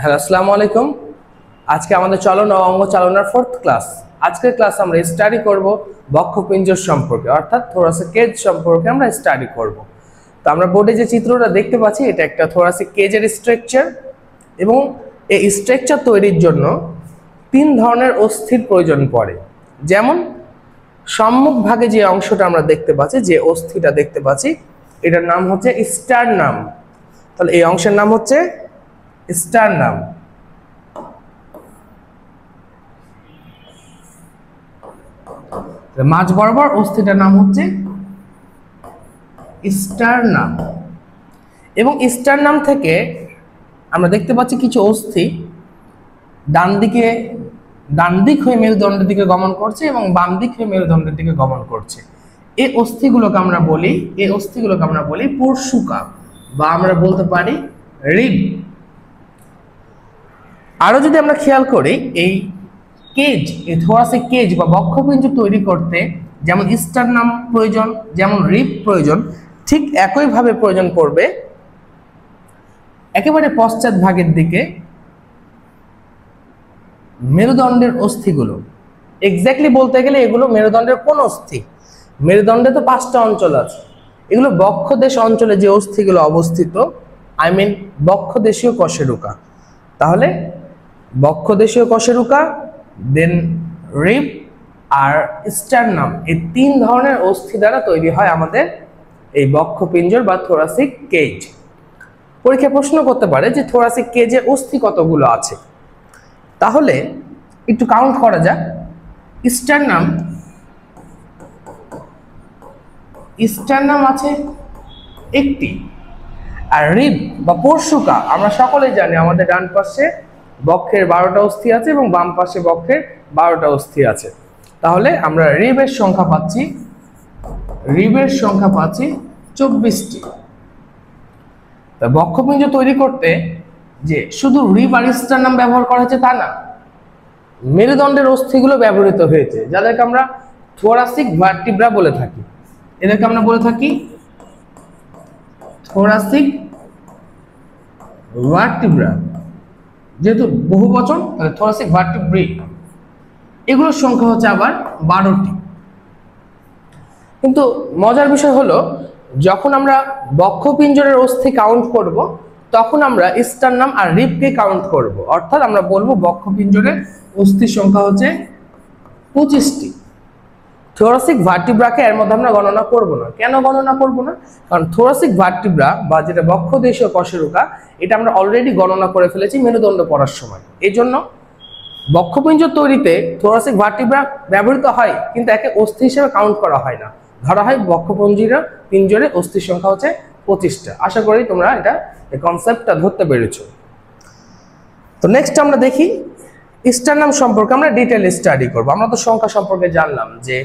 Hello, আসসালামু আলাইকুম। আজকে আমাদের চলন ও অঙ্গ চালনার 4th ক্লাস। আজকের ক্লাস আমরা স্টাডি করব বক্ষপিঞ্জর সম্পর্কে, অর্থাৎ থোরাসিক কেজ সম্পর্কে আমরা স্টাডি করব। তো আমরা বোর্ডে যে চিত্রটা দেখতে পাচ্ছি এটা একটা থোরাসিক কেজের স্ট্রাকচার, এবং এই স্ট্রাকচার তৈরির জন্য 3 ধরনের অস্থির প্রয়োজন পড়ে। যেমন সম্মুখ ভাগে যে অংশটা আমরা দেখতে পাচ্ছি, যে অস্থিটা দেখতে পাচ্ছি, এটার নাম হচ্ছে স্টারনাম। তাহলে এই অংশের নাম হচ্ছে স্টারনাম। মাঝ বরাবর অস্থিটার নাম হচ্ছে স্টারনাম, এবং স্টারনাম থেকে আমরা দেখতে পাচ্ছি কিছু অস্থি ডান দিক হয়ে মেরুদণ্ডের দিকে গমন করছে এবং বাম দিক হয়ে মেরুদণ্ডের দিকে গমন করছে। এই অস্থিগুলোকে আমরা বলি পরশুকা, বা আমরা বলতে পারি রিব। আরো যদি আমরা খেয়াল করি, এই থোরাসিক কেজ বা বক্ষপিঞ্জ তৈরি করতে যেমন স্টারনাম প্রয়োজন, যেমন রিব প্রয়োজন, ঠিক একইভাবে প্রয়োজন পড়বে একেবারে পশ্চাৎ ভাগের দিকে মেরুদণ্ডের অস্থিগুলো। এক্স্যাক্টলি বলতে গেলে এগুলো মেরুদণ্ডের কোন অস্থি? মেরুদণ্ডে তো 5টা অঞ্চল আছে, এগুলো বক্ষদেশ অঞ্চলে যে অস্থিগুলো অবস্থিত, বক্ষদেশীয় কশেরুকা। তাহলে বক্ষদেশীয় কশেরুকা, দেন রিব আর স্টারনাম, এই 3 ধরনের অস্থি দ্বারা তৈরি হয় আমাদের এই বক্ষপিঞ্জর বা থোরাসিক কেজ। পরীক্ষা প্রশ্ন করতে পারে যে থোরাসিক কেজে অস্থি কতগুলো আছে। তাহলে একটু কাউন্ট করা যাক। স্টারনাম আছে 1টি, আর রিব বা পরশুকা আমরা সকলেই জানি আমাদের ডান পাশে বক্ষের 12টা অস্থি আছে এবং বাম পাশে বক্ষের 12টা অস্থি আছে। তাহলে আমরা রিবের সংখ্যা পাচ্ছি 24টি। বক্ষপিঞ্জ তৈরি করতে যে শুধু রিব আর স্টারনাম ব্যবহার করা হয়েছে তা না, মেরুদণ্ডের অস্থিগুলো ব্যবহৃত হয়েছে, যাদেরকে আমরা থোরাসিক ভার্টিব্রা বলে থাকি। এদেরকে আমরা বলে থাকি থোরাসিক ভার্টিব্রা, যেহেতু বহুবচন থোরাসিক ভার্টিব্রি। এগুলোর সংখ্যা হচ্ছে আবার 12টি। কিন্তু মজার বিষয় হলো, যখন আমরা বক্ষপিঞ্জরের অস্থি কাউন্ট করব, তখন আমরা স্টারনাম আর রিবকে কাউন্ট করব। অর্থাৎ আমরা বলবো বক্ষপিঞ্জরের অস্থির সংখ্যা হচ্ছে 25টি। থোরাসিক ভার্টিব্রাকে এর মধ্যে আমরা গণনা করব না। কেন গণনা করব না? কারণ থোরাসিক ভার্টিব্রা বা যেটা বক্ষদেশীয় কশেরুকা, এটা আমরা অলরেডি গণনা করে ফেলেছি মেরুদণ্ড পড়ার সময়। এই জন্য বক্ষপিঞ্জ তৈরিতে থোরাসিক ভার্টিব্রা ব্যবহৃত হয়, কিন্তু একে অস্থি হিসেবে কাউন্ট করা হয় না। ধরা হয় বক্ষপিঞ্জরে অস্থির সংখ্যা হচ্ছে 25টা। আশা করি তোমরা এই কনসেপ্টটা ধরতে পেরেছো। তো নেক্সট আমরা দেখি স্টারনাম সম্পর্কে আমরা ডিটেইল স্টাডি করব। আমরা তো সংখ্যা সম্পর্কে জানলাম যে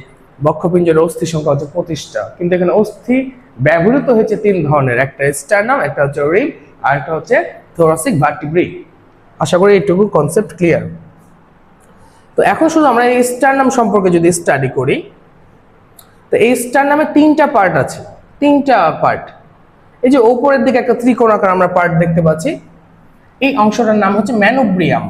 বক্ষপিঞ্জরের অস্থি সংখ্যা হচ্ছে 25টা, কিন্তু এখানে অস্থি ব্যবহৃত হয়েছে 3 ধরনের, একটা স্টারনাম, একটা হচ্ছে রিব, আর একটা হচ্ছে থোরাসিক ভার্টিব্রি। আশা করি এইটুকু কনসেপ্ট ক্লিয়ার। তো এখন শুধু আমরা এই স্টারনাম সম্পর্কে যদি স্টাডি করি, তো এই স্টারনামে 3টা পার্ট আছে। 3টা পার্ট। এই যে উপরের দিকে একটা ত্রিকোণাকার আমরা পার্ট দেখতে পাচ্ছি, এই অংশটার নাম হচ্ছে ম্যানোব্রিয়াম।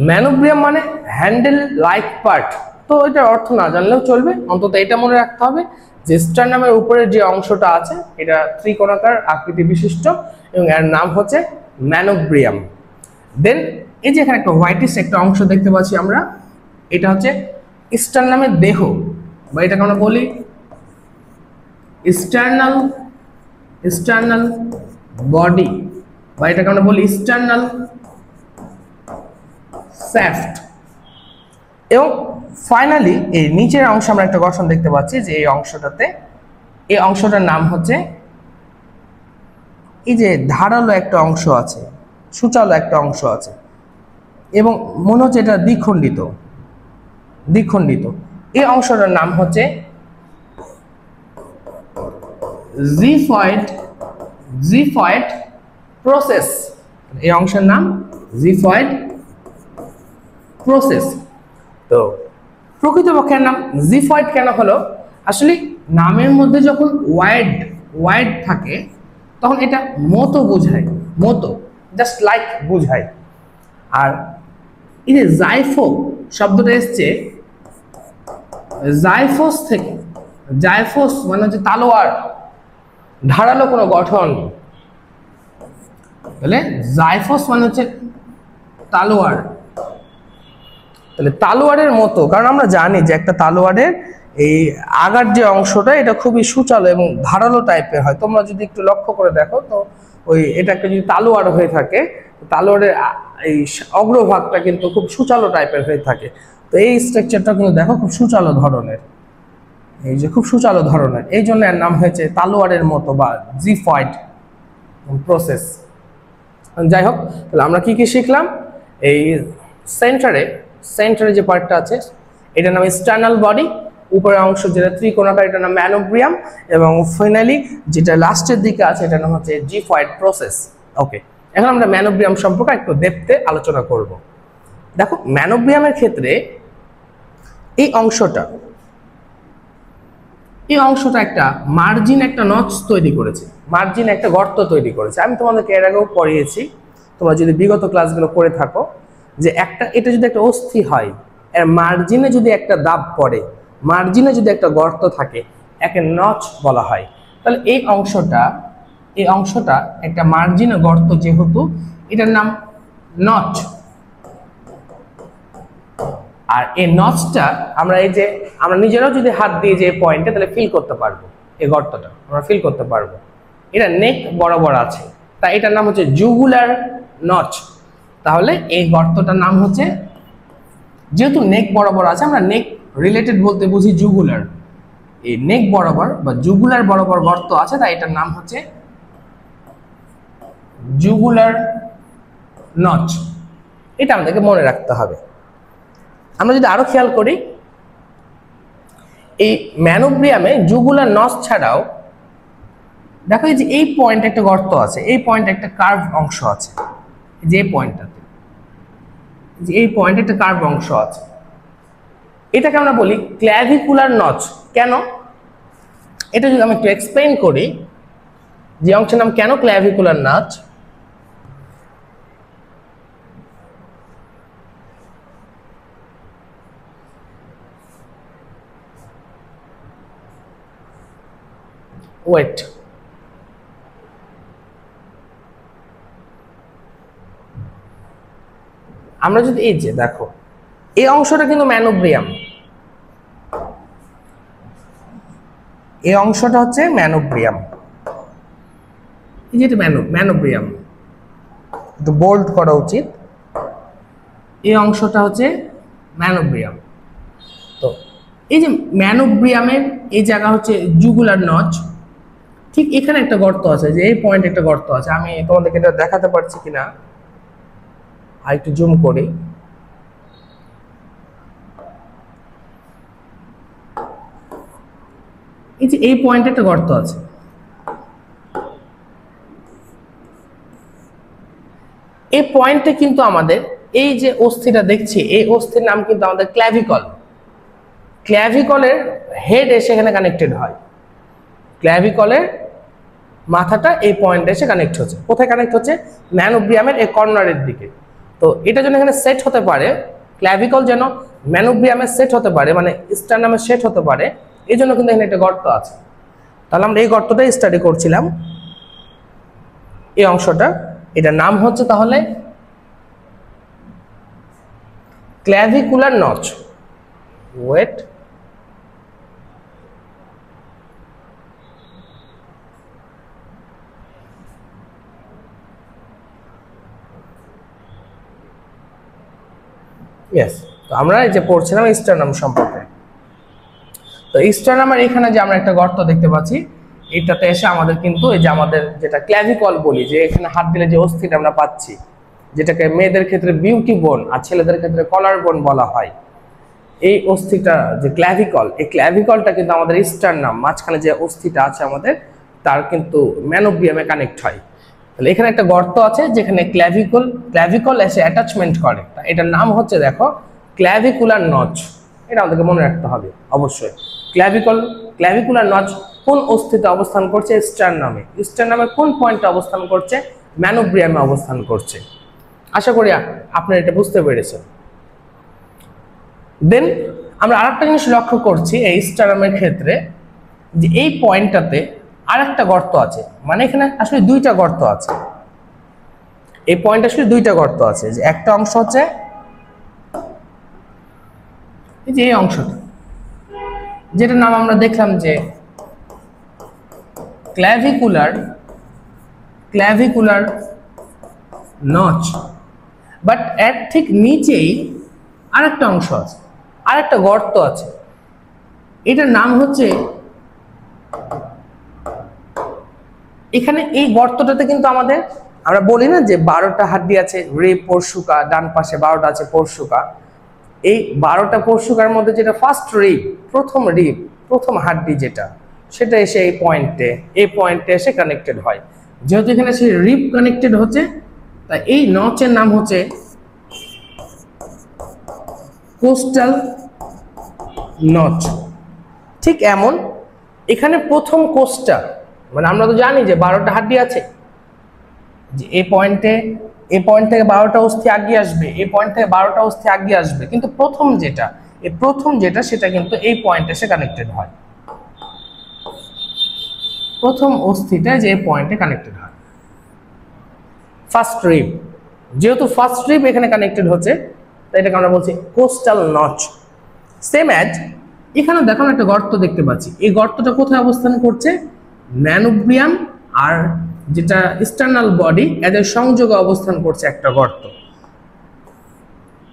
ম্যানোব্রিয়াম মানে হ্যান্ডেল লাইক পার্ট। তো এটার অর্থ না জানলেও চলবে, অন্তত এটা মনে রাখতে হবে যে স্টারনামের উপরের যে অংশটা আছে এটা ত্রিকোণাকার আকৃতি বিশিষ্ট এবং এর নাম হচ্ছে ম্যানোব্রিয়াম। দেন এই যে এখানে একটা হোয়াইটিশ একটা অংশ দেখতে পাচ্ছি আমরা, এটা হচ্ছে স্টারনামের দেহ, বা এটাকে আমরা বলি স্টারনাল বডি, বা এটাকে আমরা বলি স্টারনাল শ্যাফট। এবং ফাইনালি এই নিচের অংশ আমরা একটা গঠন দেখতে পাচ্ছি, যে এই অংশটার নাম হচ্ছে, এই যে ধারালো একটা অংশ আছে, সূচালো একটা অংশ আছে, এবং মনে হচ্ছে এটা দ্বিখণ্ডিত। এই অংশটার নাম হচ্ছে জিফয়েড প্রসেস। এই অংশের নাম জিফয়েড প্রসেস। তো প্রকৃতপক্ষে নাম জিফয়েড কেন হলো? আসলে নামের মধ্যে যখন ওয়াইড থাকে তখন এটা মতো বোঝায়, মতো জাস্ট লাইক বোঝায়। আর এই যে জাইফো শব্দটা এসছে জাইফোস থেকে, জাইফোস মানে হচ্ছে তালোয়ার, ধারালো কোনো গঠন, তাহলে জাইফোস মানে হচ্ছে তালোয়ার। তাহলে তালোয়ারের মতো, কারণ আমরা জানি যে একটা তালোয়ারের এই আগার যে অংশটা এটা খুবই সুচালো এবং ধারালো টাইপের হয়। তোমরা যদি একটু লক্ষ্য করে দেখো তো ওই এটাকে যদি তালোয়ার হয়ে থাকে, তালোয়ারের এই অগ্রভাগটা কিন্তু খুব সুচালো টাইপের হয়ে থাকে। তো এই স্ট্রাকচারটা কিন্তু দেখো খুব সুচালো ধরনের, এই যে খুব সুচালো ধরনের, এই জন্য এর নাম হয়েছে তালোয়ারের মতো বা জিফয়েড প্রসেস। যাই হোক, তাহলে আমরা কি কি শিখলাম? এই সেন্টারে যে পার্টটা আছে এটার নাম স্টার্নাল বডি, উপরের অংশ যেটা ত্রিকোণাকার এটার নাম ম্যানোব্রিয়াম, এবং ফাইনালি যেটা লাস্টের দিকে আছে এটার নাম হচ্ছে জিফয়েড প্রসেস। ওকে, এখন আমরা ম্যানোব্রিয়াম সম্পর্কে একটু ডেপথে আলোচনা করব। দেখো ম্যানোব্রিয়ামের ক্ষেত্রে এই অংশটা একটা মার্জিন, একটা নচ তৈরি করেছে, মার্জিন একটা গর্ত তৈরি করেছে। আমি তোমাদেরকে এর আগেও পড়িয়েছি, তোমরা যদি বিগত ক্লাসগুলো করে থাকো, যে এটা যদি একটা অস্থি হয়, এর মার্জিনে যদি একটা দাব পড়ে, মার্জিনে যদি একটা গর্ত থাকে, একে নচ বলা হয়। তাহলে এই অংশটা একটা মার্জিনে গর্ত যেহেতু এটার নাম নচ। আর এই নচটা আমরা আমরা নিজেরাও যদি হাত দিয়ে যে পয়েন্টে তাহলে ফিল করতে পারবো, এই গর্তটা আমরা ফিল করতে পারবো। এটা নেক বরাবর আছে, তাই এটার নাম হচ্ছে জুগুলার নচ। তাহলে এই গর্তটার নাম হচ্ছে, যেহেতু নেক বরাবর আছে, আমরা নেক রিলেটেড বলতে বুঝি জুগুলার, এই নেক বরাবর বা জুগুলার বরাবর গর্ত আছে, তাই এটার নাম হচ্ছে জুগুলার নচ। এটা আমাদেরকে মনে রাখতে হবে। আমরা যদি আরো খেয়াল করি, এই ম্যানোব্রিয়ামে জুগুলার নচ ছাড়াও দেখো যে এই পয়েন্টে একটা গর্ত আছে, এই পয়েন্টে একটা কার্ভ অংশ আছে, যে পয়েন্টটাতে এই পয়েন্টে একটা কার্ভ অংশ আছে, এটাকে আমরা বলি ক্ল্যাভিকুলার নচ। কেন? এটা যদি আমি একটু এক্সপ্লেইন করি, যে অংশের নাম কেন ক্ল্যাভিকুলার নচ। ওয়েট, আমরা যদি এই যে দেখো এই অংশটা কিন্তু ম্যানোব্রিয়াম, এই অংশটা হচ্ছে ম্যানোব্রিয়াম, এই যে ম্যানোব্রিয়াম একটু বোল্ড করা উচিত, এই অংশটা হচ্ছে ম্যানোব্রিয়াম। তো এই যে ম্যানোব্রিয়ামের এই জায়গা হচ্ছে জুগুলার নচ, ঠিক এখানে একটা গর্ত আছে, যে এই পয়েন্ট একটা গর্ত আছে। আমি তোমাদেরকে এটা দেখাতে পারছি কিনা, আর একটু জুম করি। এই যে এই পয়েন্টে একটা গর্ত আছে, এই পয়েন্টে কিন্তু আমাদের এই যে অস্থিটা দেখছি, এই অস্থির নাম কিন্তু আমাদের ক্ল্যাভিকল। ক্ল্যাভিকলের হেড এসে এখানে কানেক্টেড হয়, ক্ল্যাভিকলের মাথাটা এই পয়েন্টে এসে কানেক্ট হচ্ছে। কোথায় কানেক্ট হচ্ছে? ম্যানোব্রিয়ামের এই কর্নারের দিকে। তো এটা যেন এখানে সেট হতে পারে, ক্ল্যাভিকল যেন ম্যানোব্রিয়ামের সেট হতে পারে, মানে স্টার্নামের সেট হতে পারে, এই জন্য কিন্তু এখানে একটা গর্ত আছে। তাহলে আমরা এই গর্তটাই স্টাডি করছিলাম, এই অংশটা, এটার নাম হচ্ছে তাহলে ক্ল্যাভিকুলার নচ। Wait, yes. তো আমরা এই যে পড়ছিলাম স্টার্নাম সম্পর্কে। তো স্টার্নামের এখানে যে আমরা একটা গর্ত দেখতে পাচ্ছি, এটাতে এসে আমাদের কিন্তু এই যে আমাদের যেটা ক্ল্যাভিকল বলি, যে এখানে হাত দিলে যে অস্থিটা আমরা পাচ্ছি, যেটাকে মেয়েদের ক্ষেত্রে বিউটি বোন আর ছেলেদের ক্ষেত্রে কলার বোন বলা হয়, এই অস্থিটা যে ক্ল্যাভিকল, এই ক্ল্যাভিকলটা কিন্তু আমাদের স্টার্নাম, মাঝখানে যে অস্থিটা আছে আমাদের, তার কিন্তু ম্যানোব্রিয়ামে কানেক্ট হয়। তাহলে এখানে একটা গর্ত আছে যেখানে ক্ল্যাভিকল এসে অ্যাটাচমেন্ট করে, এটার নাম হচ্ছে দেখো ক্ল্যাভিকুলার নচ। এটা আমাদেরকে মনে রাখতে হবে অবশ্যই। ক্ল্যাভিকুলার নচ কোন অস্থিতে অবস্থান করছে? স্টারনামে। স্টারনামের কোন পয়েন্টে অবস্থান করছে? ম্যানোব্রিয়ামে অবস্থান করছে। আশা করি আপনারা এটা বুঝতে পেরেছেন। দেন আমরা আরেকটা জিনিস লক্ষ্য করছি এই স্টারনামের ক্ষেত্রে, যে এই পয়েন্টটাতে আরেকটা গর্ত আছে, মানে এখানে আসলে দুইটা গর্ত আছে। এই পয়েন্ট আসলে দুইটা গর্ত আছে, যে একটা অংশ হচ্ছে এই যে এই অংশটা, যেটার নাম আমরা দেখলাম যে ক্ল্যাভিকুলার নচ। বাট এর ঠিক নিচেই আরেকটা অংশ আছে, আরেকটা গর্ত আছে, এটার নাম হচ্ছে, এখানে এই গর্তটাতে কিন্তু আমরা বলি না যে 12টা হাড্ডি আছে, রিব, পরশুকা, ডান পাশে 12টা আছে পরশুকা। এই 12টা পরশুকার মধ্যে যেটা ফার্স্ট রিব, প্রথম হাড্ডি যেটা, সেটা এসে এই পয়েন্টে এসে কানেক্টেড হয়। যেহেতু এখানে সেই রিব কানেক্টেড হচ্ছে, তাই এই নচের নাম হচ্ছে কোস্টাল নচ। ঠিক এমন এখানে প্রথম কোস্টা, মানে আমরা তো জানি যে 12টা হাড্ডি আছে, যে এই পয়েন্ট থেকে 12টা অস্থি আগিয়ে আসবে, এই পয়েন্ট থেকে 12টা অস্থি আগিয়ে আসবে, কিন্তু প্রথম যেটা সেটা কিন্তু এই পয়েন্টে এসে কানেক্টেড হয়। প্রথম অস্থিটা যে এই পয়েন্টে কানেক্টেড হয়, ফার্স্ট রিব। যেহেতু ফার্স্ট রিব এখানে কানেক্টেড হচ্ছে, তাই এটাকে আমরা বলছি কোস্টাল নচ। সেম অ্যাজ এখানে দেখুন একটা গর্ত দেখতে পাচ্ছি, এই গর্তটা কোথায় অবস্থান করছে? ম্যানোব্রিয়াম আর যেটা এক্সটার্নাল বডি, এদের সংযোগে অবস্থান করছে একটা গর্ত।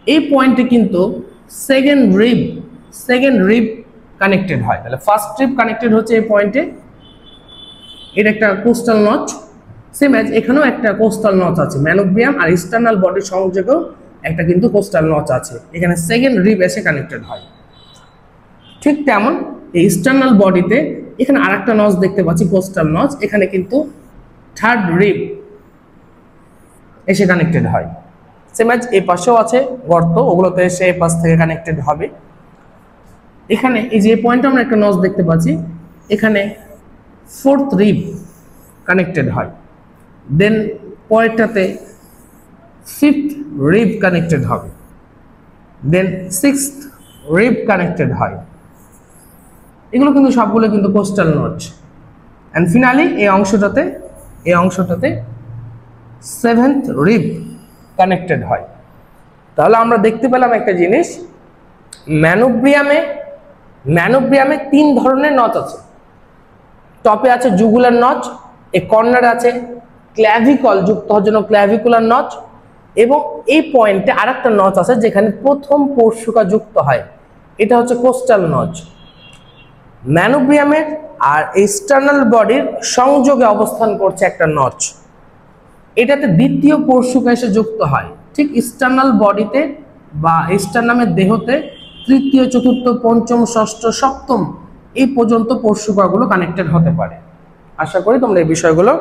এই পয়েন্টে কিন্তু সেকেন্ড রিব কানেক্টেড হয়। তাহলে ফার্স্ট রিব কানেক্টেড হচ্ছে এই পয়েন্টে, এটা একটা কোস্টাল নচ। সেম অ্যাজ এখানেও একটা কোস্টাল নচ আছে, ম্যানোব্রিয়াম আর এক্সটার্নাল বডির সংযোগেও একটা কিন্তু কোস্টাল নচ আছে, এখানে সেকেন্ড রিব এসে কানেক্টেড হয়। ঠিক তেমন এই এক্সটার্নাল বডিতে এখানে আরেকটা নচ দেখতে পাচ্ছি, কোস্টাল নচ, এখানে কিন্তু থার্ড রিব এসে কানেক্টেড হয়। সেম অ্যাজ এই পাশেও আছে গর্ত, ওগুলোতে এসে এই পাশ থেকে কানেক্টেড হবে। এখানে এই যে পয়েন্টে আমরা একটা নচ দেখতে পাচ্ছি, এখানে ফোর্থ রিব কানেক্টেড হয়। দেন পরেরটাতে ফিফথ রিব কানেক্টেড হবে, দেন সিক্সথ রিব কানেক্টেড হয়। এগুলো কিন্তু সবগুলো কিন্তু কোস্টাল নচ। অ্যান্ড ফিনালি এই অংশটাতে সেভেন্থ রিব কানেক্টেড হয়। তাহলে আমরা দেখতে পেলাম একটা জিনিস, ম্যানোব্রিয়ামে 3 ধরনের নচ আছে। টপে আছে জুগুলার নচ, এই কর্নারে আছে ক্ল্যাভিকল যুক্ত হওয়ার জন্য ক্ল্যাভিকুলার নচ, এবং এই পয়েন্টে আরেকটা নচ আছে যেখানে প্রথম পরশুকা যুক্ত হয়, এটা হচ্ছে কোস্টাল নচ। ম্যানোব্রিয়ামের আর এক্সটার্নাল বডির সংযোগে অবস্থান করছে একটা নচ, এটাতে দ্বিতীয় পরশুকা এসে যুক্ত হয়। ঠিক এক্সটার্নাল বডিতে বা এক্সটার্নামের দেহতে তৃতীয়, চতুর্থ, পঞ্চম, ষষ্ঠ, সপ্তম এই পর্যন্ত পরশুকাগুলো কানেক্টেড হতে পারে। আশা করি তোমরা এই বিষয়গুলো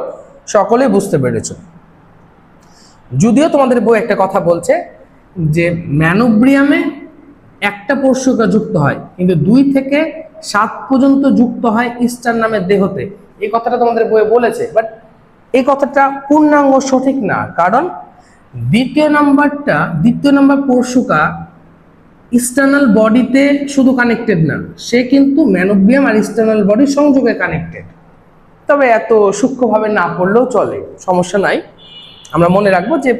সকলেই বুঝতে পেরেছো। যদিও তোমাদের বই একটা কথা বলছে যে ম্যানোব্রিয়ামে একটা পরশুকা যুক্ত হয়, কিন্তু 2 থেকে 7 পর্যন্ত যুক্ত হয় স্টারনামের দেহতে, এই কথাটা তোমাদের বইয়ে বলেছে। বাট এই কথাটা পূর্ণাঙ্গ সঠিক না, কারণ দ্বিতীয় নাম্বার পরশুকা এক্সটার্নাল বডিতে শুধু কানেক্টেড না, সে কিন্তু ম্যানোব্রিয়াম আর এক্সটার্নাল বডির সংযোগে কানেক্টেড। তবে এত সূক্ষ্মভাবে না পড়লেও চলে, সমস্যা নাই। আমরা মনে রাখবো যে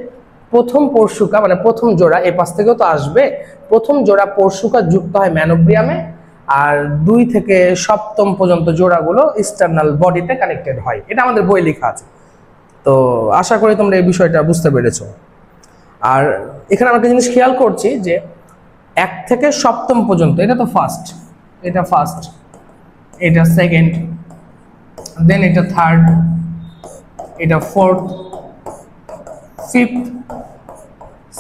প্রথম পরশুকা মানে প্রথম জোড়া, এ পাশ থেকেও তো আসবে, প্রথম জোড়া পরশুকা যুক্ত হয় ম্যানোব্রিয়ামে, আর 2 থেকে সপ্তম পর্যন্ত জোড়াগুলো এক্সটার্নাল বডিতে কানেক্টেড হয়। এটা আমাদের বই লেখা আছে। তো আশা করি তোমরা এই বিষয়টা বুঝতে পেরেছো। আর এখানে আমরা একটা জিনিস খেয়াল করছি যে 1 থেকে সপ্তম পর্যন্ত, এটা তো ফার্স্ট, এটা সেকেন্ড, দেন এটা থার্ড, এটা fourth, fifth,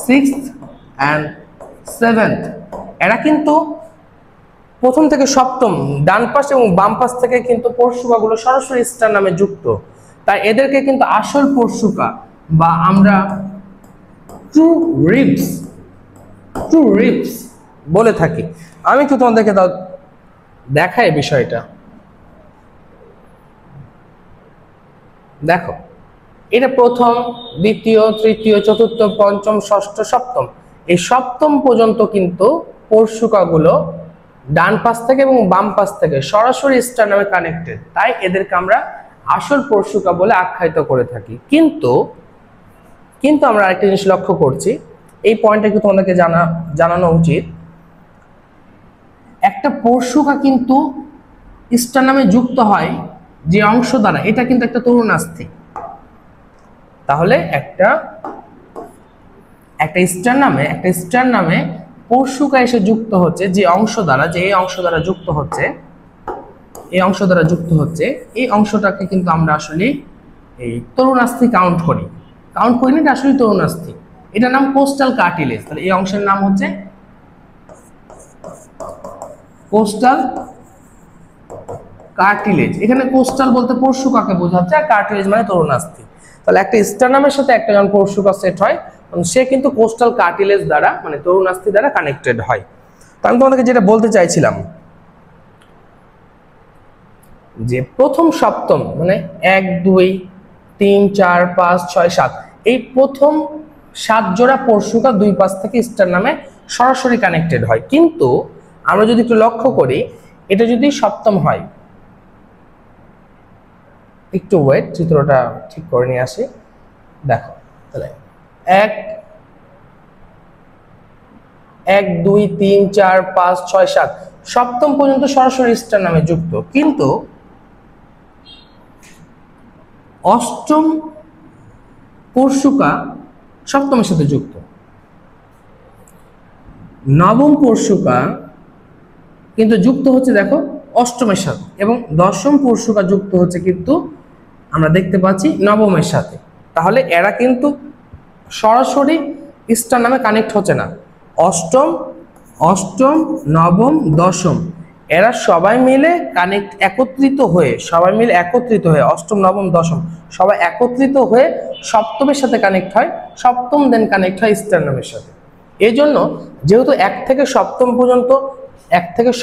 sixth and seventh. এরা কিন্তু প্রথম থেকে সপ্তম ডান পাশ এবং বাম পাশ থেকে কিন্তু পরশুকাগুলো সরাসরি স্টারনামে যুক্ত, তাই এদেরকে কিন্তু আসল পরশুকা বা আমরা ট্রু রিবস বলে থাকি। আমি একটু তোমাদেরকে দেখাই বিষয়টা। দেখো, এটা প্রথম, দ্বিতীয়, তৃতীয়, চতুর্থ, পঞ্চম, ষষ্ঠ, সপ্তম, এই সপ্তম পর্যন্ত কিন্তু পরশুকাগুলো ডান পাশ থেকে এবং বাম পাশ থেকে সরাসরি স্টারনামে কানেক্টেড, তাই এদেরকে আমরা আসল পরশুকা বলে আখ্যায়িত করে থাকি। কিন্তু আমরা আরেকটা জিনিস লক্ষ্য করছি, এই পয়েন্টটা একটু তোমাদেরকে জানানো উচিত। একটা পরশুকা কিন্তু স্টারনামে যুক্ত হয় যে অংশ দ্বারা, এটা কিন্তু একটা তরুণাস্থি। তাহলে একটা স্টারনামে পরশুকা এসে যুক্ত হচ্ছে যে অংশ দ্বারা, যে এই অংশ দ্বারা যুক্ত হচ্ছে, এই অংশটাকে কিন্তু আমরা আসলে এই তরুণাস্থি কাউন্ট করি না, এটা আসলে তরুণাস্থি। এটার নাম কোস্টাল কার্টিলেজ। তাহলে এই অংশের নাম হচ্ছে কোস্টাল কার্টিলেজ। এখানে কোস্টাল বলতে পরশুকাকে বোঝাচ্ছে, আর কার্টিলেজ মানে তরুণাস্থি। তাহলে একটা স্টারনামের সাথে একটা যখন পরশুকা সেট হয়, সে কিন্তু কোস্টাল কার্টিলেজ দ্বারা মানে তরুণাস্থি দ্বারা কানেক্টেড হয়। তো আমি তোমাদেরকে যেটা বলতে চাইছিলাম যে প্রথম সপ্তম মানে 1 2 3 4 5 6 7, এই প্রথম 7 জোড়া পরশুকা দুই পাশ থেকে স্টারনামে সরাসরি কানেক্টেড হয়। কিন্তু আমরা যদি একটু লক্ষ্য করি, এটা যদি সপ্তম হয়, একটু ওয়েট, চিত্রটা ঠিক করে নিয়ে আসি। দেখো, তাহলে 1 2 3 4 5 6 7 সপ্তম পর্যন্ত সরাসরি স্টারনামে যুক্ত, কিন্তু অষ্টম পরশুকা সপ্তমের সাথে যুক্ত, নবম পরশুকা কিন্তু যুক্ত হচ্ছে দেখো অষ্টমের সাথে, এবং দশম পরশুকা যুক্ত হচ্ছে কিন্তু আমরা দেখতে পাচ্ছি নবমের সাথে। তাহলে এরা কিন্তু সরাসরি স্টারনামে কানেক্ট হচ্ছে না। অষ্টম, নবম, দশম এরা সবাই মিলে একত্রিত হয়ে অষ্টম, নবম, দশম সবাই একত্রিত হয়ে সপ্তমের সাথে কানেক্ট হয়, সপ্তম দেন কানেক্ট হয় স্টারনামের সাথে। এই জন্য যেহেতু 1 থেকে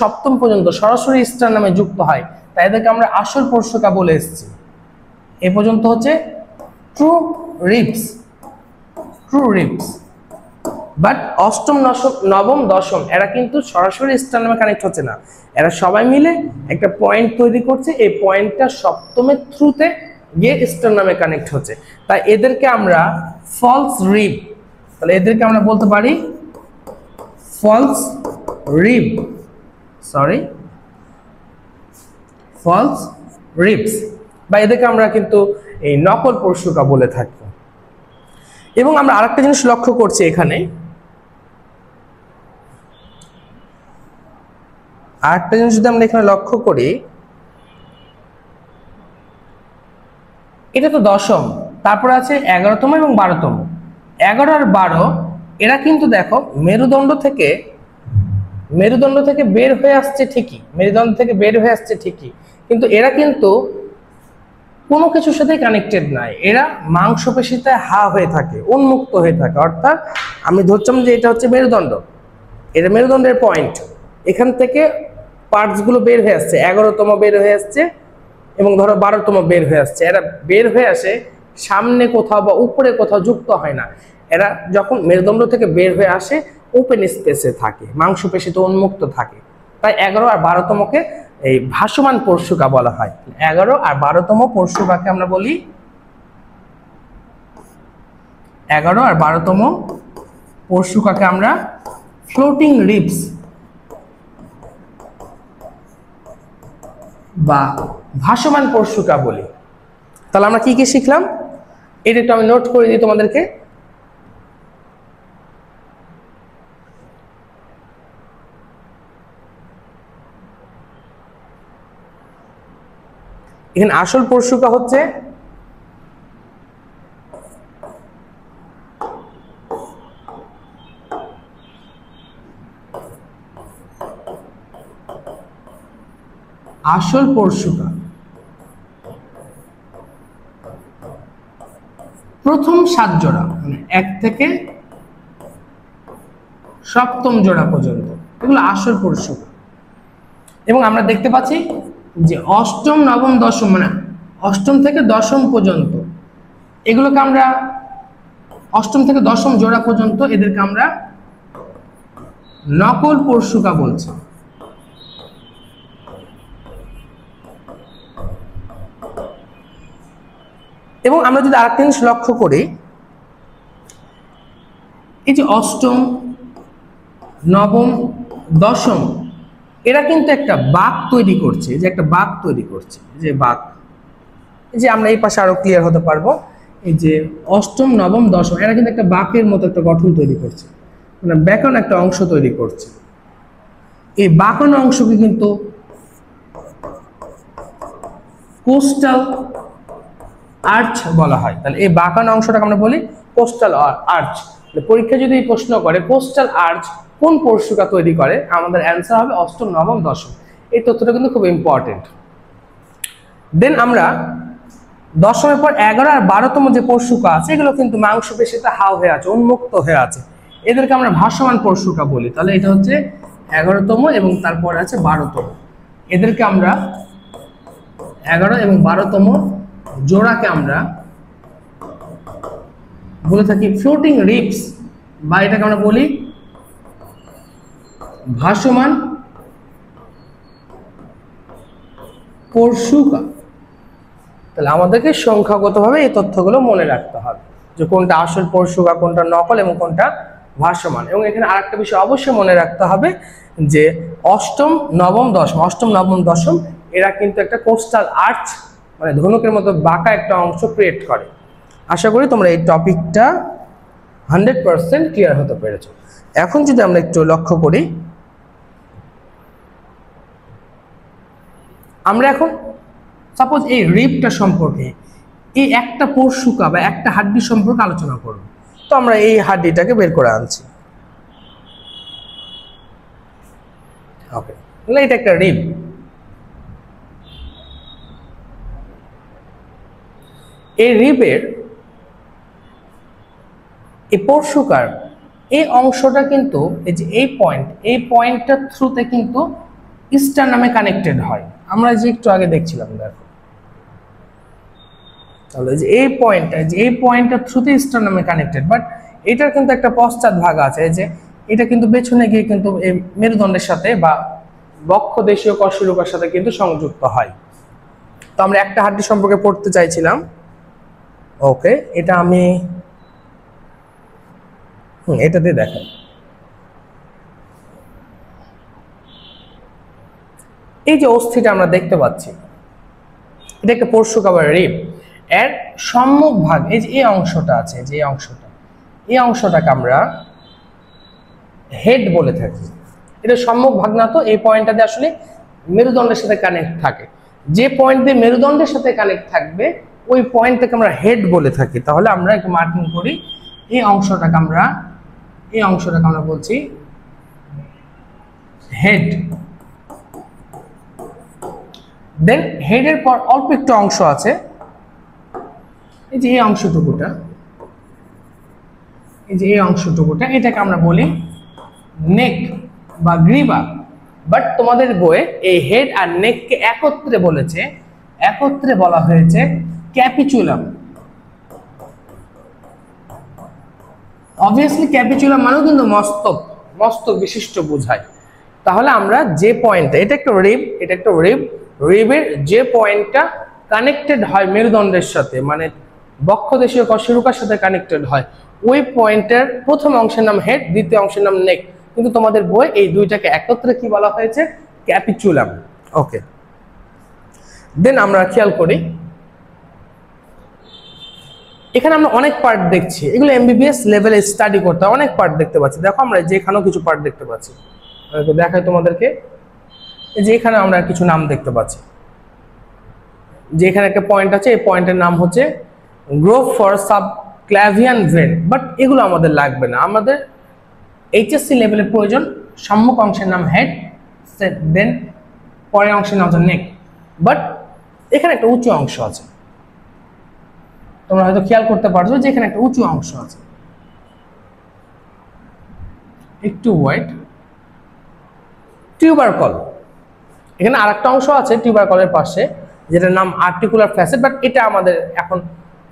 সপ্তম পর্যন্ত সরাসরি স্টারনামে যুক্ত হয়, তাই এদেরকে আমরা আসল পরশুকা বলে এসেছি। এ পর্যন্ত হচ্ছে ট্রু রিপস, বাট অষ্টম, নবম, দশম এরা কিন্তু সরাসরি স্টারনামে কানেক্ট হচ্ছে না, এরা সবাই মিলে একটা পয়েন্ট তৈরি করছে, এই পয়েন্টটা সপ্তমের থ্রুতে গিয়ে স্টারনামে কানেক্ট হচ্ছে, তাই এদেরকে আমরা ফলস রিপ, তাহলে এদেরকে আমরা বলতে পারি ফলস রিপস, বা এদেরকে আমরা কিন্তু এই নকল পরশুকা বলে থাকি। এবং আমরা আরেকটা জিনিস লক্ষ্য করছি, এখানে আরেকটা জিনিস যদি আমরা এখানে লক্ষ্য করি, এটা তো দশম, তারপরে আছে 11তম এবং 12তম। 11 আর 12 এরা কিন্তু দেখো মেরুদণ্ড থেকে বের হয়ে আসছে ঠিকই, কিন্তু এরা কিন্তু কোনো কিছুর সাথে কানেক্টেড নয়, এরা মাংসপেশিতে হয়ে থাকে, উন্মুক্ত হয়ে থাকে। অর্থাৎ আমি ধরছিলাম যে এটা হচ্ছে মেরুদণ্ড, এটা মেরুদণ্ডের পয়েন্ট, এখান থেকে পার্টস গুলো বের হয়ে আসছে, 11তম বের হয়ে আসছে এবং ধরো 12তম বের হয়ে আসছে। এরা বের হয়ে আসে সামনে কোথাও বা উপরে কোথাও যুক্ত হয় না, এরা যখন মেরুদণ্ড থেকে বের হয়ে আসে ওপেন স্পেসে থাকে, মাংসপেশিতে উন্মুক্ত থাকে, তাই 11 আর 12তমকে এই ভাসমান পরশুকা বলা হয়। 11 আর 12তম পরশুকাকে আমরা বলি 11 আর 12তম পরশুকাকে আমরা ফ্লোটিং রিপস বা ভাসমান পরশুকা বলি। তাহলে আমরা কি কি শিখলাম এটা একটু আমি নোট করে দিই তোমাদেরকে। এখানে আসল পরশুকা হচ্ছে প্রথম 7 জোড়া, মানে 1 থেকে সপ্তম জোড়া পর্যন্ত, এগুলো আসল পরশুকা। এবং আমরা দেখতে পাচ্ছি যে অষ্টম নবম দশম মানে অষ্টম থেকে দশম পর্যন্ত এগুলোকে আমরা অষ্টম থেকে দশম জোড়া পর্যন্ত এদেরকে আমরা নকল পরশুকা বলছি। এবং আমরা যদি আরেকটা জিনিস লক্ষ্য করি, এই যে অষ্টম নবম দশম এরা কিন্তু একটা বাঁক তৈরি করছে, যে একটা বাঁক তৈরি করছে, যে বাঁক, যে আমরা এই পাশে আরো ক্লিয়ার হতে পারবো। এই যে অষ্টম নবম দশম এরা কিন্তু একটা বাঁকের মতো একটা গঠন তৈরি করছে, মানে ব্যাকরণ একটা অংশ তৈরি করছে। এই বাঁকানো অংশকে কিন্তু কোস্টাল আর্চ বলা হয়। তাহলে এই বাঁকানো অংশটাকে আমরা বলি কোস্টাল আর্চ। পরীক্ষা যদি প্রশ্ন করে কোস্টাল আর্চ কোন পরশুকা তৈরি করে, আমাদের অ্যান্সার হবে অষ্টম নবম দশম। এই তথ্যটা কিন্তু খুব ইম্পর্টেন্ট। দেন আমরা দশমের পর 11 আর 12তম যে পরশুকা আছে এগুলো কিন্তু মাংসপেশিতে হাও হয়ে আছে, উন্মুক্ত হয়ে আছে, এদেরকে আমরা ভাসমান পরশুকা বলি। তাহলে এটা হচ্ছে 11তম এবং তারপরে আছে 12তম, এদেরকে আমরা 11 এবং 12তম জোড়াকে আমরা বলে থাকি ফ্লোটিং রিপস, বা এটাকে আমরা বলি ভাসমান পরশুকা। তাহলে আমাদেরকে সংখ্যাগতভাবে এই তথ্যগুলো মনে রাখতে হবে, যে কোনটা আসল পরশুকা, কোনটা নকল এবং কোনটা ভাসমান। এবং এখানে আরেকটা বিষয় অবশ্যই মনে রাখতে হবে যে অষ্টম নবম দশম এরা কিন্তু একটা কোস্টাল আর্চ মানে ধনুকের মতো বাঁকা একটা অংশ ক্রিয়েট করে। আশা করি তোমরা এই টপিকটা 100% ক্লিয়ার হতে পেরেছো। এখন যদি আমরা একটু লক্ষ্য করি, আমরা এখন সাপোজ এই রিবটা সম্পর্কে, এই একটা পরশুকা বা একটা হাড্ডি সম্পর্কে আলোচনা করব। তো আমরা এই হাড্ডিটাকে বের করে আনছি। ওকে, তাহলে এটা একটা রিব। এই রিবের এই পরশুকার এই অংশটা কিন্তু এই যে এই পয়েন্টটার থ্রুতে কিন্তু স্টারনামে কানেক্টেড হয়। আমরা যে একটু আগে দেখছিলাম, দেখো তাহলে যে এই পয়েন্টটার থ্রুতে স্টারনামে কানেক্টেড, বাট এটার কিন্তু একটা পশ্চাৎ ভাগ আছে, যে এটা কিন্তু পেছনে গিয়ে কিন্তু এই মেরুদণ্ডের সাথে বা বক্ষ দেশীয় কশেরুকার সাথে কিন্তু সংযুক্ত হয়। তো আমরা একটা হাড্ডি সম্পর্কে পড়তে চাইছিলাম। ওকে, এটা আমি এটা দিয়ে দেখেন, এই যে অস্থিটা আমরা দেখতে পাচ্ছি এটা একটা পরশুকা বা রিব। এর সম্মুখ ভাগ এই যে এই অংশটা আছে, যে এই অংশটাকে আমরা হেড বলে থাকি। এটা সম্মুখ ভাগ না, তো এই পয়েন্টটাতে আসলে মেরুদণ্ডের সাথে কানেক্ট থাকে। যে পয়েন্ট দিয়ে মেরুদণ্ডের সাথে কানেক্ট থাকবে ওই পয়েন্টটাকে আমরা হেড বলে থাকি। তাহলে আমরা একটু মার্কিং করি, এই অংশটাকে আমরা বলছি হেড। দেন হেডের পর অল্প একটু অংশ আছে, এই যে এই অংশটুকুটা, এটাকে আমরা বলি নেক বা গ্রীবা। বাট তোমাদের বইয়ে এই হেড আর নেককে একত্রে বলা হয়েছে ক্যাপিচুলাম। অবভিয়াসলি ক্যাপিচুলাম মানেও কিন্তু মস্তক বিশিষ্ট বোঝায়। তাহলে আমরা যে পয়েন্টটা, এটা একটা রিব, রিবের যে পয়েন্টটা কানেক্টেড হয় মেরুদণ্ডের সাথে, মানে বক্ষদেশীয় কশেরুকার সাথে কানেক্টেড হয়, ওই পয়েন্টের প্রথম অংশের নাম হেড, দ্বিতীয় অংশের নাম নেক। কিন্তু তোমাদের বই এই দুইটাকে একত্রে কি বলা হয়েছে? ক্যাপিচুলাম। ওকে, দেন আমরা খেয়াল করি এখানে আমরা অনেক পার্ট দেখছি, এগুলো এমবিবিএস লেভেলে স্টাডি করতে অনেক পার্ট দেখতে পাচ্ছি। দেখো আমরা যেখানেও কিছু পার্ট দেখতে পাচ্ছি, দেখাই তোমাদেরকে। যে এখানে আমরা কিছু নাম দেখতে পাচ্ছি, যে এখানে একটা পয়েন্ট আছে, এই পয়েন্টের নাম হচ্ছে groove for subclavian vein. But এগুলো আমাদের লাগবে না, আমাদের এইচএসসি লেভেলের প্রয়োজন সম্মুখ অংশের নাম হেড, দেন পরের অংশের নাম হচ্ছে নেক। বাট এখানে একটা উঁচু অংশ আছে, তোমরা হয়তো খেয়াল করতে পারছো যে এখানে একটা উঁচু অংশ আছে। একটু ওয়েট, টিউবারকল। এখানে আরেকটা অংশ আছে টিউবারকলের পাশে যেটার নাম আর্টিকুলার ফ্যাসেট, বাট এটা আমাদের এখন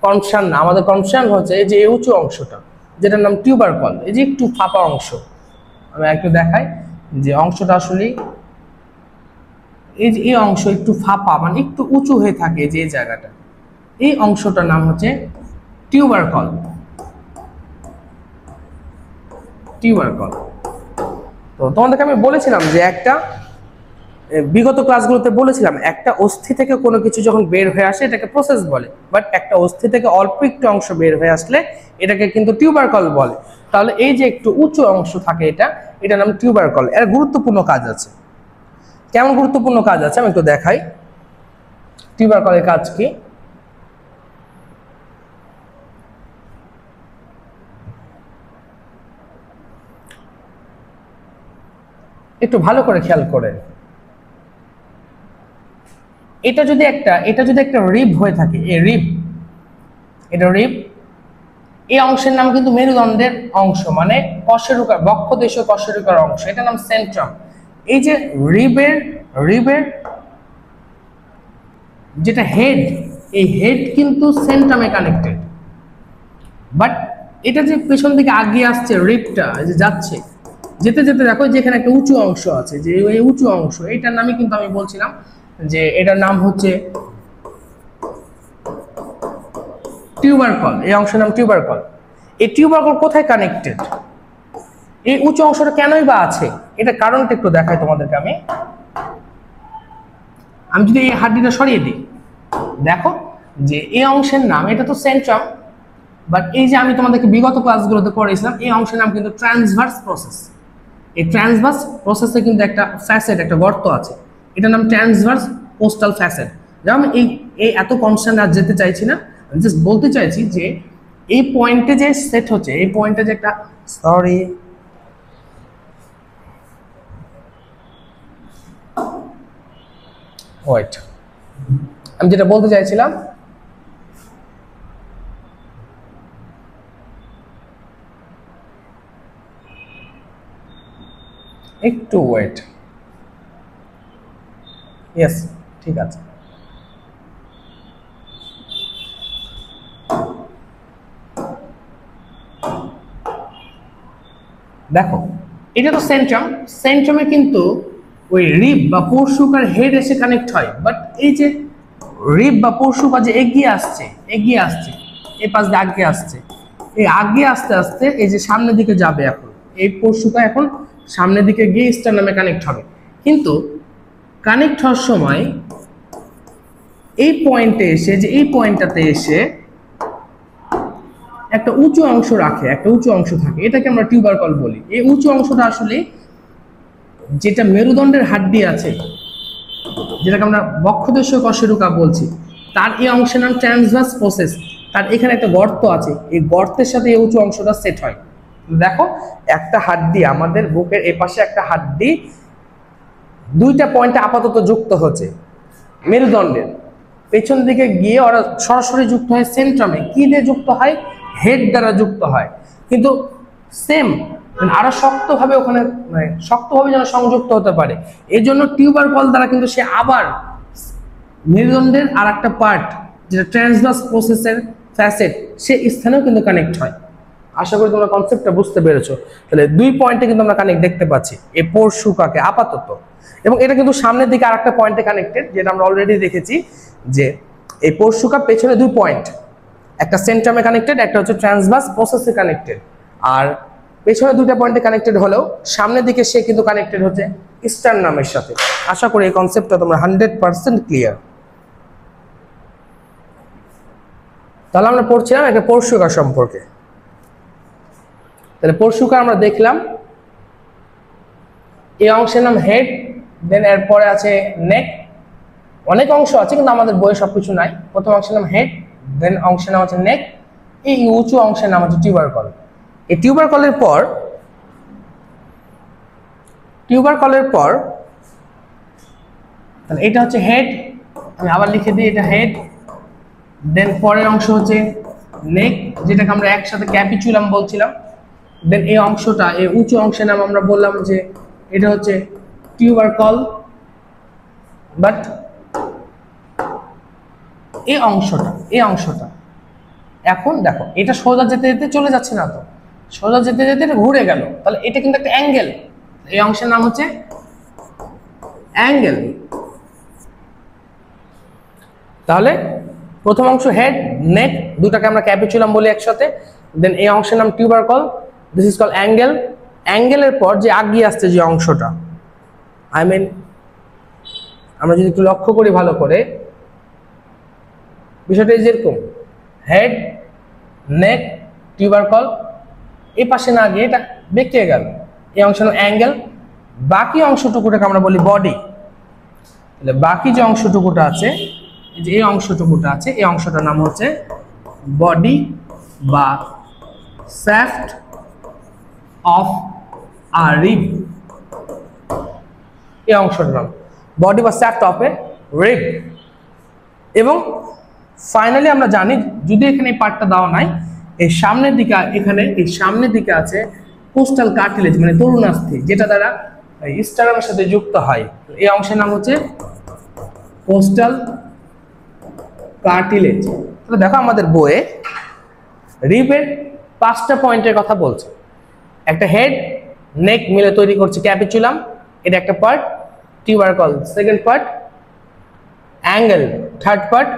কনসার্ন না। আমাদের কনসার্ন হচ্ছে এই যে এই উঁচু অংশটা যেটার নাম টিউবারকল, এই যে একটু ফাঁপা অংশ। আমি একটু দেখাই যে অংশটা আসলে এই যে এই অংশ একটু ফাঁপা, মানে একটু উঁচু হয়ে থাকে যে এই জায়গাটা, এই অংশটার নাম হচ্ছে টিউবারকল। টিউবারকল। তো তোমাদেরকে আমি বলেছিলাম যে একটা বিগত ক্লাসগুলোতে বলেছিলাম একটা অস্থি থেকে কোনো কিছু যখন বের হয়ে আসে এটাকে প্রসেস বলে, বাট একটা অস্থি থেকে অল্প একটু অংশ বের হয়ে আসলে এটাকে কিন্তু টিউবারকল বলে। তাহলে এই যে একটু উঁচু অংশ থাকে এটার নাম টিউবারকল। এর গুরুত্বপূর্ণ কাজ আছে। কেমন গুরুত্বপূর্ণ কাজ আছে আমি একটু দেখাই টিউবারকলের কাজ কি। একটু ভালো করে খেয়াল করেন, এটা যদি একটা রিব হয়ে থাকে, এই রিব, এটা রিব, এই অংশের নাম কিন্তু মেরুদণ্ডের অংশ, মানে কশেরুকার বক্ষদেশীয় কশেরুকার অংশ, এটার নাম সেন্ট্রাম। এই যে রিবের যেটা হেড, এই হেড কিন্তু সেন্ট্রামে কানেক্টেড, বাট এটা যে পেছন দিকে আগিয়ে আসছে রিবটা যে যাচ্ছে, যেতে যেতে দেখো যেখানে একটা উঁচু অংশ আছে, যে এই উঁচু অংশ এটার নামই কিন্তু আমি বলছিলাম যে এটার নাম হচ্ছে টিউবারকল। এই অংশের নাম টিউবারকল। এই টিউবারকল কোথায় কানেক্টেড, এই উঁচু অংশটা কেনই বা আছে, এটা কারণটা একটু দেখাই তোমাদেরকে। আমি যদি এই হাড্ডিটা সরিয়ে দিই, দেখো যে এই অংশের নাম, এটা তো সেন্ট্রাম, বাট এই যে আমি তোমাদেরকে বিগত ক্লাসগুলোতে পড়েছিলাম এই অংশের নাম কিন্তু ট্রান্সভার্স প্রসেস। এই ট্রান্সভার্স প্রসেসে কিন্তু একটা ফ্যাসেট, একটা গর্ত আছে, এটার নাম ট্রান্সভার্স পোস্টাল ফ্যাসেট। যেমন এই এত কনস্ট্যান্ট আর যেতে চাইছি না, আমি জাস্ট বলতে চাইছি যে এই পয়েন্টে যে সেট হচ্ছে, এই পয়েন্টে যে একটা ওয়েট, আমি যেটা বলতে চাইছিলাম একটু ওয়েট, ইয়েস ঠিক আছে। দেখো এটা তো সেন্ট্রামে কিন্তু ওই রিব বা পরশুকার হেড এসে কানেক্ট হয়, বাট এই যে রিব বা পরশুকা যে এগিয়ে আসছে এই পাশ দিয়ে আগে আসছে, এই আগে আস্তে আস্তে এই যে সামনের দিকে যাবে, এখন এই পরশুকা এখন সামনের দিকে গিয়ে স্টারনামে কানেক্ট হবে। কিন্তু কানেক্ট হওয়ার সময় এই পয়েন্টে এসে, যে এই পয়েন্টটাতে এসে একটা উঁচু অংশ রাখে, একটা উঁচু অংশ থাকে, এটাকে আমরা টিউবারকল বলি। এই উঁচু অংশটা আসলে যেটা মেরুদণ্ডের হাড্ডি আছে, যেটাকে আমরা বক্ষদেশীয় কশেরুকা বলছি, তার এই অংশের নাম ট্রান্সভার্স প্রসেস। তার এখানে একটা গর্ত আছে, এই গর্তের সাথে এই উঁচু অংশটা সেট হয়। দেখো একটা হাড্ডি, আমাদের বুকের এই পাশে একটা হাড্ডি দুইটা পয়েন্টে আপাতত যুক্ত হচ্ছে মেরুদণ্ডের, পেছন দিকে গিয়ে ওরা সরাসরি যুক্ত হয় সেন্ট্রামে। কি দিয়ে যুক্ত হয়? হেড দ্বারা যুক্ত হয়, কিন্তু সেম আরো শক্তভাবে ওখানে, মানে শক্তভাবে যেন সংযুক্ত হতে পারে, এই জন্য টিউবারকল দ্বারা কিন্তু সে আবার মেরুদণ্ডের আর একটা পার্ট যেটা ট্রান্সভার্স প্রসেসের ফ্যাসেট, সে স্থানেও কিন্তু কানেক্ট হয়। আশা করি তোমরা কনসেপ্টটা বুঝতে পেরেছো। তাহলে দুই পয়েন্টে কিন্তু আমরা কানেক্ট দেখতে পাচ্ছি এই পরশুকাকে আপাতত, এবং এটা কিন্তু সামনের দিকে আরেকটা পয়েন্টে কানেক্টেড, যেটা আমরা অলরেডি দেখেছি যে এই পরশুকা পেছনে দুই পয়েন্ট, একটা সেন্ট্রামে কানেক্টেড, একটা হচ্ছে ট্রান্সভার্স প্রসেসে কানেক্টেড। আর পেছনে দুইটা পয়েন্টে কানেক্টেড হলেও সামনের দিকে সে কিন্তু কানেক্টেড হচ্ছে স্টারনামের সাথে। আশা করি এই কনসেপ্টটা তোমরা 100% ক্লিয়ার। তাহলে আমরা পড়ছিলাম একটা পরশুকা সম্পর্কে। তাহলে পরশুকা আমরা দেখলাম, এই অংশের নাম হেড, দেন এরপরে আছে নেক, অনেক অংশ আছে কিন্তু আমাদের বইয়ে সবকিছু নাই। প্রথম অংশের নাম হেড, দেন অংশের নাম হচ্ছে নেক, এই উঁচু অংশের নাম হচ্ছে টিউবারকল। এই টিউবারকলের পর তাহলে এটা হচ্ছে হেড, আমি আবার লিখে দিই এটা হেড, দেন পরের অংশ হচ্ছে নেক, যেটাকে আমরা একসাথে ক্যাপিচুলাম বলছিলাম, দেন এই অংশটা, এই উঁচু অংশের নাম আমরা বললাম যে এটা হচ্ছে টিউবারকল, বাট এই অংশটা এখন দেখো এটা সোজা যেতে যেতে চলে যাচ্ছে না, তো সোজা যেতে যেতে এটা ঘুরে গেল, তাহলে এটা কিন্তু একটা অ্যাঙ্গেল। এই অংশের নাম হচ্ছে অ্যাঙ্গেল। তাহলে প্রথম অংশ হেড, নেক, দুটাকে আমরা ক্যাপিচুলাম বলি একসাথে। দেন এই অংশের নাম tubercle, this is call angle. অ্যাঙ্গেলের পর যে আগিয়ে আসছে যে অংশটা, আই মিন আমরা যদি একটু লক্ষ্য করি ভালো করে, বিষয়টা যেরকম হেড, নেক, টিউবারকল, এই পাশে না গিয়ে এটা বেঁকে গেল, এই অংশ অ্যাঙ্গেল। বাকি অংশটুকুটাকে আমরা বলি বডি। তাহলে বাকি যে অংশটুকুটা আছে, যে এই অংশটুকুটা আছে, এই অংশটার নাম হচ্ছে বডি বা শ্যাফট অফ আ রিব। এই অংশটার নাম বডি বা শ্যাফট অফ এ রিব। এবং ফাইনালি আমরা জানি, যদি এখানে এই পার্টটা দেওয়া নাই, এই সামনের দিকে, এখানে এই সামনের দিকে আছে কোস্টাল কার্টিলেজ, মানে তরুণাস্থি, যেটা দ্বারা স্টার্নামের সাথে যুক্ত হয়। এই অংশের নাম হচ্ছে কোস্টাল কার্টিলেজ। তাহলে দেখো আমাদের বইয়ে রিবের 5টা পয়েন্টের কথা বলছে। একটা হেড, নেক মিলে তৈরি করছে ক্যাপিচুলাম, এটা একটা part, tubercle second part, angle third part,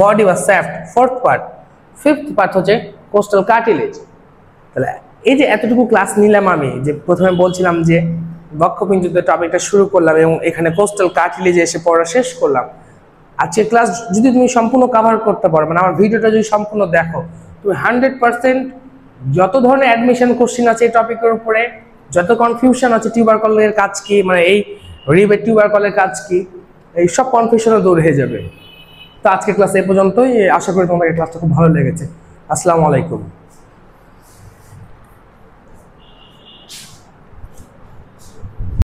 body বা shaft fourth part, fifth part হচ্ছে কোস্টাল কার্টিলেজ। তাহলে এই যে এতটুকু ক্লাস নিলাম আমি, যে প্রথমে বলছিলাম যে বক্ষপিঞ্জরের টপিকটা শুরু করলাম এবং এখানে কোস্টাল কার্টিলেজে এসে পড়া শেষ করলাম। আজকের ক্লাস যদি তুমি সম্পূর্ণ কভার করতে পারো, মানে আমার ভিডিওটা যদি সম্পূর্ণ দেখো, তুমি 100% যত ধরনের অ্যাডমিশন কোশ্চেন আছে এই টপিকের উপরে, যত কনফিউশন আছে টিউবারকলের কাজ কি, মানে এই রিবের টিউবারকলের কাজ কি, এই সব কনফিউশনও দূর হয়ে যাবে। তো আজকের ক্লাস এই পর্যন্তই। আশা করি তোমাদের ক্লাসটা খুব ভালো লেগেছে। আসসালামু আলাইকুম।